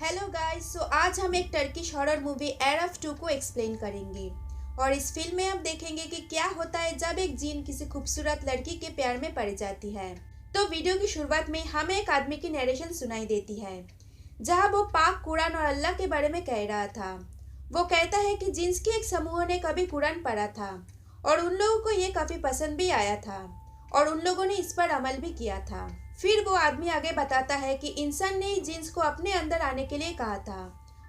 Hello guys, सो आज हम एक टर्किश हॉरर मूवी एरफ 2 को एक्सप्लेन करेंगे। और इस फिल्म में हम देखेंगे कि क्या होता है जब एक जिन किसी खूबसूरत लड़की के प्यार में पड़ जाती है। तो वीडियो की शुरुआत में हमें एक आदमी की नरेशन सुनाई देती है, जहां वो पाक कुरान और अल्लाह के बारे में कह रहा था। वो कहता है कि जिन्स के एक समूह ने कभी कुरान पढ़ा था और उन लोगों को ये काफी पसंद भी आया था और उन लोगों ने इस पर अमल भी किया था। फिर वो आदमी आगे बताता है कि इंसान ने जिन्स को अपने अंदर आने के लिए कहा था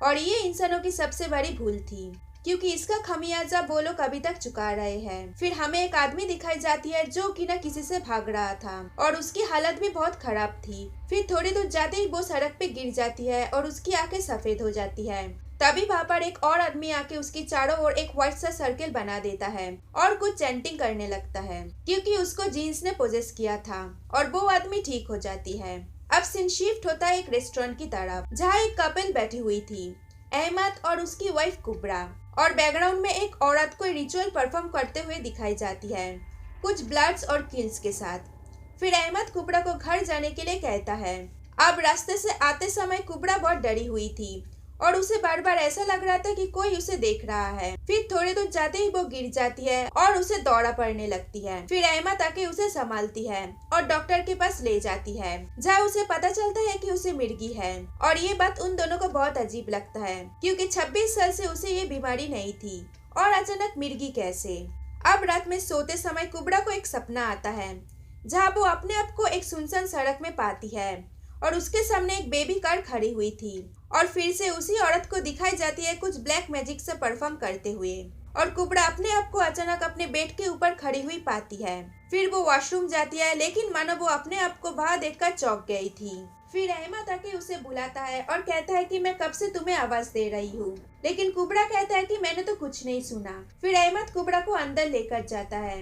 और ये इंसानों की सबसे बड़ी भूल थी, क्योंकि इसका खमियाजा वो लोग अभी तक चुका रहे हैं। फिर हमें एक आदमी दिखाई जाती है जो कि न किसी से भाग रहा था और उसकी हालत भी बहुत खराब थी। फिर थोड़ी दूर जाते ही वो सड़क पे गिर जाती है और उसकी आंखें सफेद हो जाती है। तभी वहाँ पर एक और आदमी आके उसकी चारों ओर एक व्हाइट सा सर्किल बना देता है और कुछ चैंटिंग करने लगता है, क्योंकि उसको जीन्स ने पोजेस किया था और वो आदमी ठीक हो जाती है। अब सीन शिफ्ट होता है एक रेस्टोरेंट की तरफ, जहाँ एक कपल बैठी हुई थी, अहमद और उसकी वाइफ कुबरा, और बैकग्राउंड में एक औरत कोई रिचुअल परफॉर्म करते हुए दिखाई जाती है, कुछ ब्लड्स और किल्स के साथ। फिर अहमद कुबरा को घर जाने के लिए कहता है। अब रास्ते से आते समय कुबरा बहुत डरी हुई थी और उसे बार बार ऐसा लग रहा था कि कोई उसे देख रहा है। फिर थोड़े दूर जाते ही वो गिर जाती है और उसे दौड़ा पड़ने लगती है। फिर अहमद आके उसे संभालती है और डॉक्टर के पास ले जाती है, जहाँ उसे पता चलता है कि उसे मिर्गी है। और ये बात उन दोनों को बहुत अजीब लगता है, क्योंकि 26 साल से उसे ये बीमारी नहीं थी और अचानक मिर्गी कैसे। अब रात में सोते समय कुबरा को एक सपना आता है, जहाँ वो अपने आप को एक सुनसान सड़क में पाती है और उसके सामने एक बेबी कार खड़ी हुई थी और फिर से उसी औरत को दिखाई जाती है कुछ ब्लैक मैजिक से परफॉर्म करते हुए। और कुबरा अपने आप को अचानक अपने बेड के ऊपर खड़ी हुई पाती है। फिर वो वॉशरूम जाती है, लेकिन मानो वो अपने आप को वहां देखकर चौंक गई थी। फिर अहमद आके उसे बुलाता है और कहता है कि मैं कब से तुम्हें आवाज दे रही हूँ, लेकिन कुबरा कहता है कि मैंने तो कुछ नहीं सुना। फिर अहमद कुबरा को अंदर लेकर जाता है,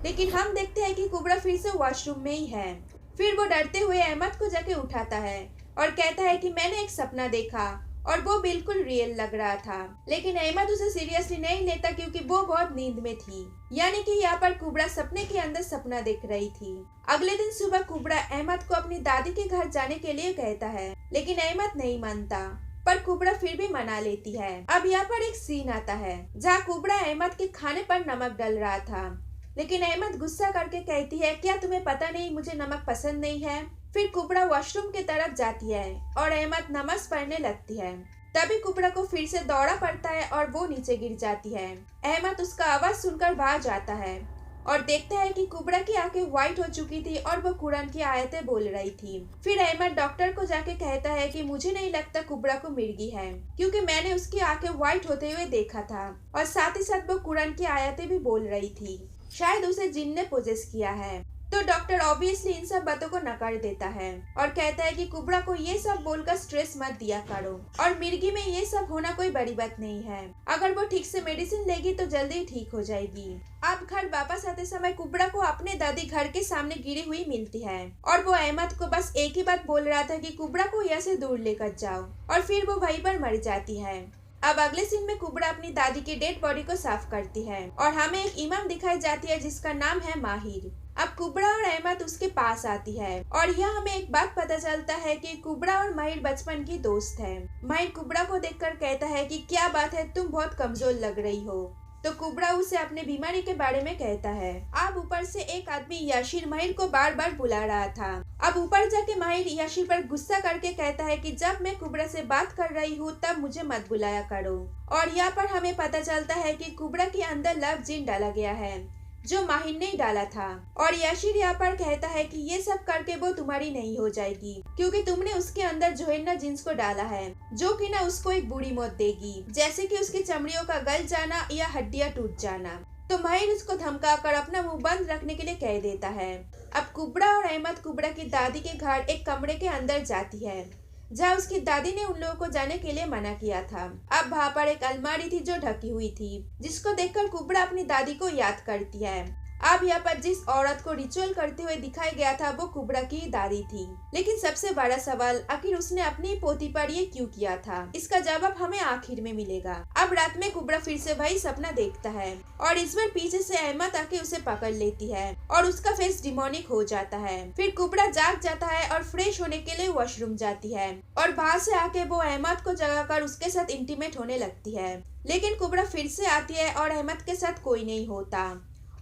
लेकिन हम देखते हैं कि कुबरा फिर से वॉशरूम में ही है। फिर वो डरते हुए अहमद को जाके उठाता है और कहता है कि मैंने एक सपना देखा और वो बिल्कुल रियल लग रहा था। लेकिन अहमद उसे सीरियसली नहीं लेता, क्योंकि वो बहुत नींद में थी। यानी कि यहाँ पर कुबरा सपने के अंदर सपना देख रही थी। अगले दिन सुबह कुबरा अहमद को अपनी दादी के घर जाने के लिए कहता है, लेकिन अहमद नहीं मानता, पर कुबरा फिर भी मना लेती है। अब यहाँ पर एक सीन आता है, जहाँ कुबरा अहमद के खाने पर नमक डल रहा था, लेकिन अहमद गुस्सा करके कहती है, क्या तुम्हें पता नहीं मुझे नमक पसंद नहीं है। फिर कुबरा वॉशरूम की तरफ जाती है और अहमद नमाज पढ़ने लगती है। तभी कुबरा को फिर से दौड़ा पड़ता है और वो नीचे गिर जाती है। अहमद उसका आवाज सुनकर वहां जाता है और देखता है कि कुबरा की आंखें व्हाइट हो चुकी थी और वो कुरान की आयतें बोल रही थी। फिर अहमद डॉक्टर को जाके कहता है कि मुझे नहीं लगता कुबरा को मिर्गी है, क्योंकि मैंने उसकी आंखें व्हाइट होते हुए देखा था और साथ ही साथ वो कुरान की आयतें भी बोल रही थी। शायद उसे जिन ने पोजेस किया है। तो डॉक्टर ऑब्वियसली इन सब बातों को नकार देता है और कहता है कि कुबरा को ये सब बोलकर स्ट्रेस मत दिया करो, और मिर्गी में ये सब होना कोई बड़ी बात नहीं है। अगर वो ठीक से मेडिसिन लेगी तो जल्दी ठीक हो जाएगी। अब घर वापस आते समय कुबरा को अपने दादी घर के सामने गिरी हुई मिलती है और वो अहमद को बस एक ही बात बोल रहा था कि कुबरा को यहाँ से दूर लेकर जाओ, और फिर वो वहीं पर मर जाती है। अब अगले सीन में कुबरा अपनी दादी की डेड बॉडी को साफ करती है और हमें एक इमाम दिखाई जाती है जिसका नाम है माहिर। अब कुबरा और अहमद उसके पास आती है और यह हमें एक बात पता चलता है कि कुबरा और माहिर बचपन की दोस्त है। माहिर कुबरा को देखकर कहता है कि क्या बात है, तुम बहुत कमजोर लग रही हो। तो कुबरा उसे अपने बीमारी के बारे में कहता है। अब ऊपर से एक आदमी याशिर माहिर को बार बार बुला रहा था। अब ऊपर जाके माहिर याशिर पर गुस्सा करके कहता है कि जब मैं कुबरा से बात कर रही हूँ तब मुझे मत बुलाया करो। और यहाँ पर हमें पता चलता है कि कुबरा के अंदर लव जिन डाला गया है, जो माहिर ने डाला था। और याशिर यहाँ पर कहता है कि ये सब करके वो तुम्हारी नहीं हो जाएगी, क्योंकि तुमने उसके अंदर जोहेन्ना जिन्स को डाला है, जो कि ना उसको एक बुरी मौत देगी, जैसे कि उसकी चमड़ियों का गल जाना या हड्डियां टूट जाना। तो माहिर उसको धमकाकर अपना मुंह बंद रखने के लिए कह देता है। अब कुबरा और अहमद कुबरा की दादी के घर एक कमरे के अंदर जाती है, जहाँ उसकी दादी ने उन लोगों को जाने के लिए मना किया था। अब वहाँ पर एक अलमारी थी जो ढकी हुई थी, जिसको देखकर कुबरा अपनी दादी को याद करती है अब यहाँ पर जिस औरत को रिचुअल करते हुए दिखाया गया था वो कुब्रा की दादी थी। लेकिन सबसे बड़ा सवाल, आखिर उसने अपनी पोती पर ये क्यों किया था? इसका जवाब हमें आखिर में मिलेगा। अब रात में कुब्रा फिर से वही सपना देखता है और इस बार पीछे से अहमद आके उसे पकड़ लेती है और उसका फेस डिमोनिक हो जाता है। फिर कुब्रा जाग जाता है और फ्रेश होने के लिए वॉशरूम जाती है और बाहर से आके वो अहमद को जगाकर उसके साथ इंटीमेट होने लगती है। लेकिन कुब्रा फिर से आती है और अहमद के साथ कोई नहीं होता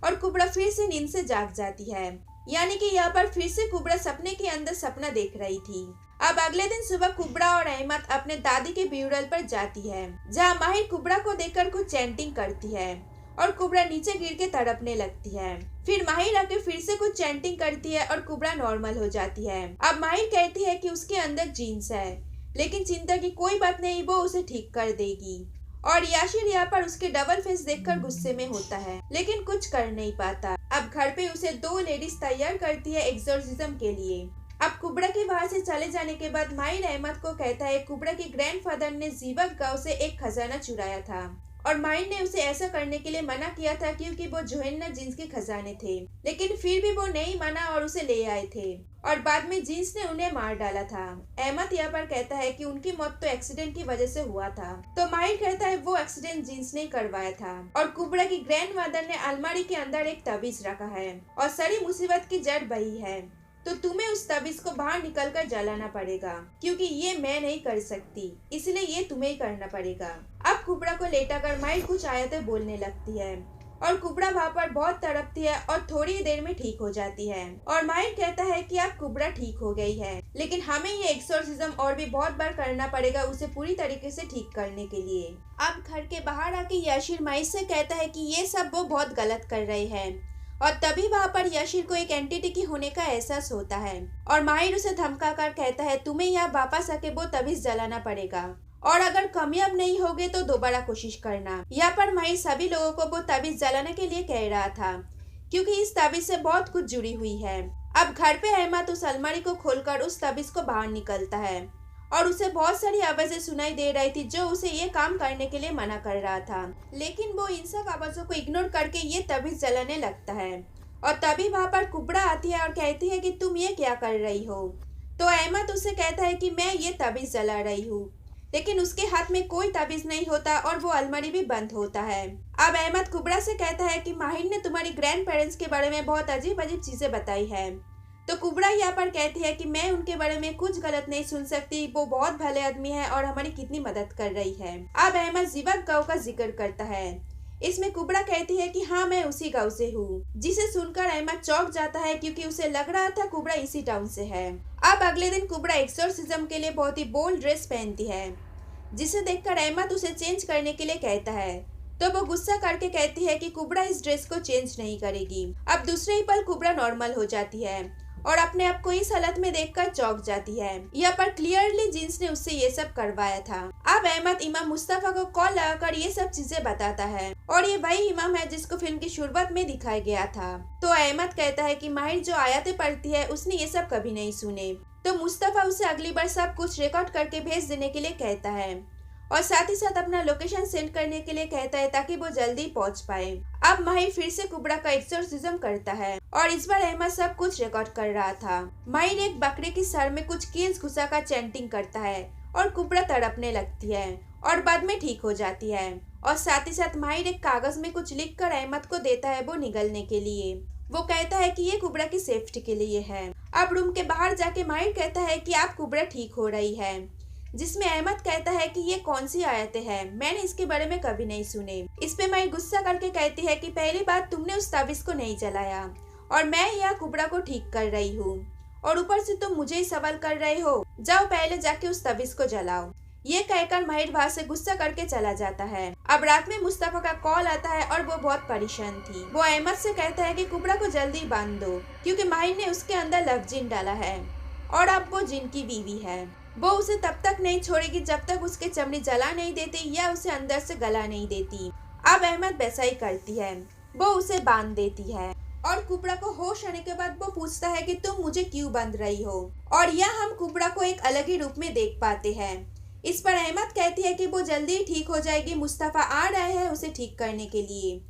और कुब्रा फिर से नींद से जाग जाती है। यानी कि यहाँ पर फिर से कुब्रा सपने के अंदर सपना देख रही थी। अब अगले दिन सुबह कुब्रा और अहमद अपने दादी के ब्यूरल पर जाती है, जहाँ माहिर कुब्रा को देखकर कुछ चैंटिंग करती है और कुब्रा नीचे गिर के तड़पने लगती है। फिर माहिर आके फिर से कुछ चैंटिंग करती है और कुब्रा नॉर्मल हो जाती है। अब माहिर कहती है कि उसके अंदर जीन्स है, लेकिन चिंता की कोई बात नहीं, वो उसे ठीक कर देगी। और याशिर यहाँ पर उसके डबल फेस देखकर गुस्से में होता है, लेकिन कुछ कर नहीं पाता। अब घर पे उसे 2 लेडीज तैयार करती है एक्सोर्सिज्म के लिए। अब कुब्रा के वहां से चले जाने के बाद माहिर अहमद को कहता है कुब्रा के ग्रैंडफादर ने जीवक गांव से एक खजाना चुराया था और माहिर ने उसे ऐसा करने के लिए मना किया था क्योंकि वो जोहेन्ना जीन्स के खजाने थे। लेकिन फिर भी वो नहीं माना और उसे ले आए थे और बाद में जीन्स ने उन्हें मार डाला था। अहमद यहाँ पर कहता है कि उनकी मौत तो एक्सीडेंट की वजह से हुआ था। तो माहिर कहता है वो एक्सीडेंट जीन्स ने करवाया था और कुब्रा की ग्रैंडमदर ने अलमारी के अंदर एक ताबीज रखा है और सारी मुसीबत की जड़ वही है। तो तुम्हें उस ताबीज को बाहर निकलकर जलाना पड़ेगा क्योंकि ये मैं नहीं कर सकती, इसलिए ये तुम्हें ही करना पड़ेगा। अब कुब्रा को लेटाकर माहिर कुछ आयतें बोलने लगती है और कुब्रा वहाँ पर बहुत तड़पती है और थोड़ी देर में ठीक हो जाती है। और माहिर कहता है कि अब कुब्रा ठीक हो गई है, लेकिन हमें ये एक्सोर्सिज्म और भी बहुत बार करना पड़ेगा उसे पूरी तरीके से ठीक करने के लिए। अब घर के बाहर आके याशिर माहिर से कहता है कि ये सब वो बहुत गलत कर रहे हैं और तभी वहाँ पर याशिर को एक एंटिटी की होने का एहसास होता है और माहिर उसे धमका कर कहता है तुम्हें यहाँ वापस आके वो ताबीज जलाना पड़ेगा और अगर कामयाब नहीं होगे तो दोबारा कोशिश करना। यहाँ पर माहिर सभी लोगों को वो ताबीज जलाने के लिए कह रहा था क्योंकि इस ताबीज से बहुत कुछ जुड़ी हुई है। अब घर पे अहमद उस अलमारी को खोलकर उस ताबीज को बाहर निकलता है और उसे बहुत सारी आवाजें सुनाई दे रही थी जो उसे ये काम करने के लिए मना कर रहा था। लेकिन वो इन सब आवाजों को इग्नोर करके ये ताबीज जलाने लगता है और तभी वहाँ पर कुब्रा आती है और कहती है कि तुम ये क्या कर रही हो। तो अहमद उसे कहता है कि मैं ये ताबीज जला रही हूँ, लेकिन उसके हाथ में कोई ताबीज नहीं होता और वो अलमारी भी बंद होता है। अब अहमद कुब्रा से कहता है कि माहिर ने तुम्हारी ग्रैंड पेरेंट्स के बारे में बहुत अजीब अजीब चीजें बताई है। तो कुब्रा यहाँ पर कहती है कि मैं उनके बारे में कुछ गलत नहीं सुन सकती, वो बहुत भले आदमी है और हमारी कितनी मदद कर रही है। अब अहमद जीवक गांव का जिक्र करता है। इसमें कुब्रा कहती है कि हाँ मैं उसी गांव से हूँ, जिसे सुनकर अहमद चौंक जाता है क्योंकि उसे लग रहा था कुब्रा इसी टाउन से है। अब अगले दिन कुब्रा एक्सोर्सिज्म के लिए बहुत ही बोल्ड ड्रेस पहनती है, जिसे देखकर अहमद उसे चेंज करने के लिए कहता है। तो वो गुस्सा करके कहती है कि कुब्रा इस ड्रेस को चेंज नहीं करेगी। अब दूसरे ही पल कुब्रा नॉर्मल हो जाती है और अपने आप को इस हालत में देखकर चौंक जाती है। यहाँ पर क्लियरली जीन्स ने उससे ये सब करवाया था। अब अहमद इमाम मुस्तफा को कॉल लगाकर ये सब चीजें बताता है और ये वही इमाम है जिसको फिल्म की शुरुआत में दिखाया गया था। तो अहमद कहता है कि माहिर जो आयतें पढ़ती है उसने ये सब कभी नहीं सुने। तो मुस्तफा उसे अगली बार सब कुछ रिकॉर्ड करके भेज देने के लिए कहता है और साथ ही साथ अपना लोकेशन सेंड करने के लिए कहता है ताकि वो जल्दी पहुंच पाए। अब माहिर फिर से कुब्रा का एक्सोर्सिज्म करता है और इस बार अहमद सब कुछ रिकॉर्ड कर रहा था। माहिर एक बकरे की सर में कुछ कील्स घुसाकर चैंटिंग करता है और कुब्रा तड़पने लगती है और बाद में ठीक हो जाती है। और साथ ही साथ माहिर एक कागज में कुछ लिखकर अहमद को देता है वो निगलने के लिए। वो कहता है कि ये कुब्रा की सेफ्टी के लिए है। अब रूम के बाहर जाके माहिर कहता है कि आप कुब्रा ठीक हो रही है, जिसमें अहमद कहता है कि ये कौन सी आयतें हैं, मैंने इसके बारे में कभी नहीं सुने। इस पे माहिर गुस्सा करके कहती है कि पहली बात तुमने उस ताबीज को नहीं जलाया और मैं यहाँ कुब्रा को ठीक कर रही हूँ और ऊपर से तुम मुझे ही सवाल कर रहे हो, जाओ पहले जाके उस ताबीज को जलाओ। ये कहकर माहिर वहाँ से गुस्सा करके चला जाता है। अब रात में मुस्तफा का कॉल आता है और वो बहुत परेशान थी। वो अहमद से कहता है कि कुब्रा को जल्दी बांध दो क्योंकि माहिर ने उसके अंदर लव जिन डाला है और अब वो जिन की बीवी है। वो उसे तब तक नहीं छोड़ेगी जब तक उसके चमड़ी जला नहीं देती या उसे अंदर से गला नहीं देती। अब अहमद वैसा ही करती है, वो उसे बांध देती है और कुब्रा को होश आने के बाद वो पूछता है कि तुम मुझे क्यों बांध रही हो। और यह हम कुब्रा को एक अलग ही रूप में देख पाते हैं। इस पर अहमद कहती है कि वो जल्दी ठीक हो जाएगी, मुस्तफा आ रहे हैं उसे ठीक करने के लिए।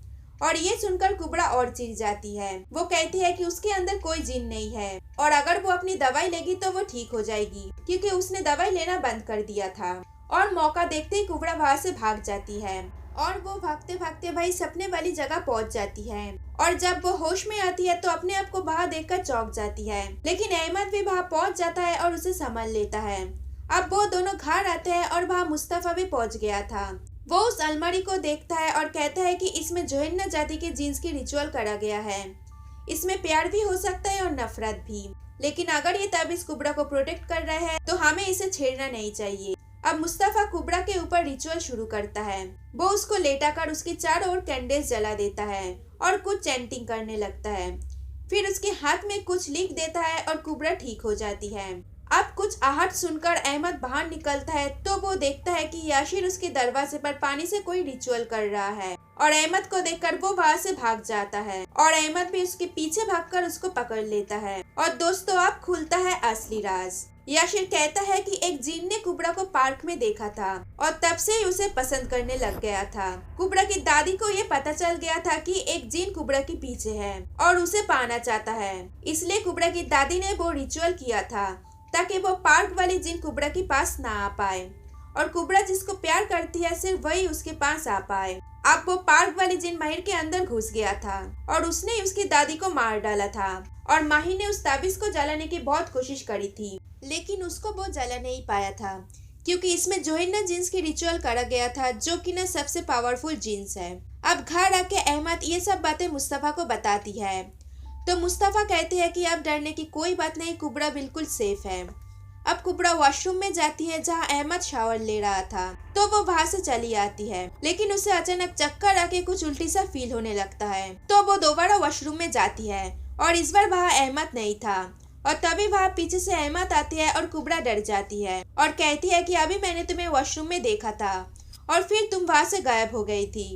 और ये सुनकर कुबड़ा और चिढ़ जाती है। वो कहती है कि उसके अंदर कोई जिन नहीं है और अगर वो अपनी दवाई लेगी तो वो ठीक हो जाएगी, क्योंकि उसने दवाई लेना बंद कर दिया था। और मौका देखते ही कुबड़ा वहाँ से भाग जाती है और वो भागते भागते भाई सपने वाली जगह पहुँच जाती है। और जब वो होश में आती है तो अपने आप को वहाँ देखकर चौंक जाती है, लेकिन अहमद भी वहाँ पहुँच जाता है और उसे संभाल लेता है। अब वो दोनों घर आते हैं और वहाँ मुस्तफा भी पहुँच गया था। वो उस अलमारी को देखता है और कहता है कि इसमें जोहन्ना जाति के जीन्स की रिचुअल करा गया है। इसमें प्यार भी हो सकता है और नफरत भी, लेकिन अगर ये ताबीज कुबड़ा को प्रोटेक्ट कर रहा है तो हमें इसे छेड़ना नहीं चाहिए। अब मुस्तफा कुबड़ा के ऊपर रिचुअल शुरू करता है। वो उसको लेटाकर उसके चारों ओर कैंडल्स जला देता है और कुछ चैंटिंग करने लगता है। फिर उसके हाथ में कुछ लिख देता है और कुबड़ा ठीक हो जाती है। अब कुछ आहट सुनकर अहमद बाहर निकलता है तो वो देखता है कि याशिर उसके दरवाजे पर पानी से कोई रिचुअल कर रहा है और अहमद को देखकर वो वहाँ से भाग जाता है और अहमद भी उसके पीछे भागकर उसको पकड़ लेता है। और दोस्तों अब खुलता है असली राज। याशिर कहता है कि एक जिन ने कुबड़ा को पार्क में देखा था और तब से ही उसे पसंद करने लग गया था। कुबड़ा की दादी को ये पता चल गया था कि एक जिन कुबड़ा के पीछे है और उसे पाना चाहता है, इसलिए कुबड़ा की दादी ने वो रिचुअल किया था ताकि वो पार्क वाली जिन कुबड़ा के पास ना आ पाए और कुबड़ा जिसको प्यार करती है सिर्फ वही उसके पास आ पाए। अब वो पार्क वाली जिन माहिर के अंदर घुस गया था और उसने उसकी दादी को मार डाला था और माहिर ने उस ताबीज को जलाने की बहुत कोशिश करी थी, लेकिन उसको वो जला नहीं पाया था क्योंकि इसमें जोहन्ना जीन्स की रिचुअल करा गया था, जो कि न सबसे पावरफुल जीन्स है। अब घर आके अहमद ये सब बातें मुस्तफा को बताती है तो मुस्तफा कहते हैं कि अब डरने की कोई बात नहीं, कुबड़ा बिल्कुल सेफ है। अब कुबड़ा वॉशरूम में जाती है जहां अहमद शावर ले रहा था तो वो वहां से चली आती है, लेकिन उसे अचानक चक्कर आके कुछ उल्टी सा फील होने लगता है तो वो दोबारा वॉशरूम में जाती है और इस बार वहाँ अहमद नहीं था। और तभी वहाँ पीछे से अहमद आती है और कुबड़ा डर जाती है और कहती है कि अभी मैंने तुम्हें वॉशरूम में देखा था और फिर तुम वहाँ से गायब हो गई थी।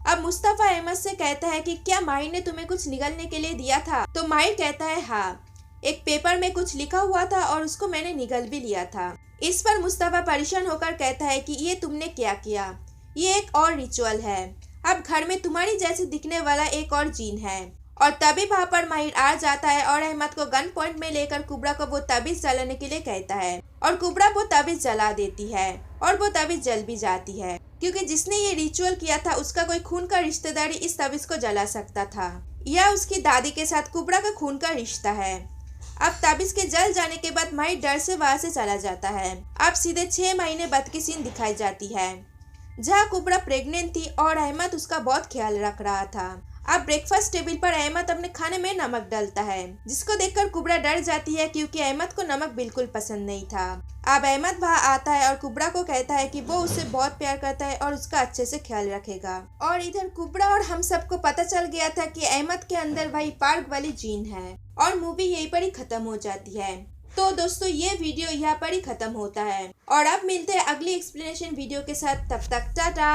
अब मुस्तफा अहमद से कहता है कि क्या माहिर ने तुम्हें कुछ निगलने के लिए दिया था? तो माहिर कहता है हाँ, एक पेपर में कुछ लिखा हुआ था और उसको मैंने निगल भी लिया था। इस पर मुस्तफा परेशान होकर कहता है कि ये तुमने क्या किया, ये एक और रिचुअल है। अब घर में तुम्हारी जैसे दिखने वाला एक और जीन है। और तभी वहाँ पर माहिर आ जाता है और अहमद को गन पॉइंट में लेकर कुबड़ा को वो ताबीज जलाने के लिए कहता है और कुबड़ा वो ताबीज जला देती है और वो ताबीज जल भी जाती है क्योंकि जिसने ये रिचुअल किया था उसका कोई खून का रिश्तेदारी इस ताबीज को जला सकता था या उसकी दादी के साथ कुबड़ा का खून का रिश्ता है। अब ताबीज के जल जाने के बाद माहिर डर से वहाँ से चला जाता है। अब सीधे 6 महीने बाद की सीन दिखाई जाती है जहाँ कुबड़ा प्रेग्नेंट थी और अहमद उसका बहुत ख्याल रख रहा था। अब ब्रेकफास्ट टेबल पर अहमद अपने खाने में नमक डालता है, जिसको देखकर कुबड़ा डर जाती है क्योंकि अहमद को नमक बिल्कुल पसंद नहीं था। अब अहमद वहाँ आता है और कुबड़ा को कहता है कि वो उससे बहुत प्यार करता है और उसका अच्छे से ख्याल रखेगा। और इधर कुबड़ा और हम सबको पता चल गया था कि अहमद के अंदर वही पार्क वाली जीन है और मूवी यहीं पर ही खत्म हो जाती है। तो दोस्तों ये वीडियो यहाँ पर ही खत्म होता है और अब मिलते हैं अगली एक्सप्लेनेशन वीडियो के साथ। तब तक टाटा।